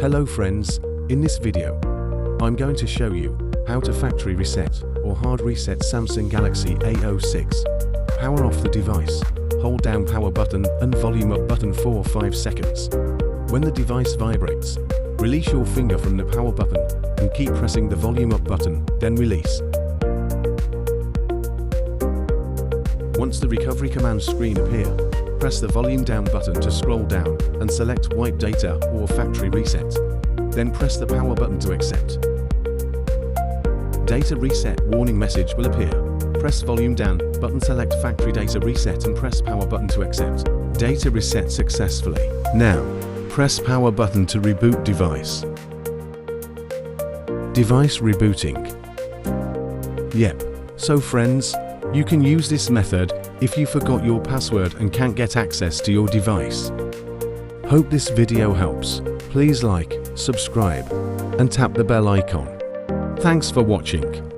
Hello friends, in this video, I'm going to show you how to factory reset or hard reset Samsung Galaxy A06. Power off the device, hold down power button and volume up button for 5 seconds. When the device vibrates, release your finger from the power button and keep pressing the volume up button, then release. Once the recovery command screen appear, press the volume down button to scroll down and select wipe data or factory reset. Then press the power button to accept. Data reset warning message will appear. Press volume down button, select factory data reset and press power button to accept. Data reset successfully. Now, press power button to reboot device. Device rebooting. Yep, so friends, you can use this method if you forgot your password and can't get access to your device. Hope this video helps. Please like, subscribe, and tap the bell icon. Thanks for watching.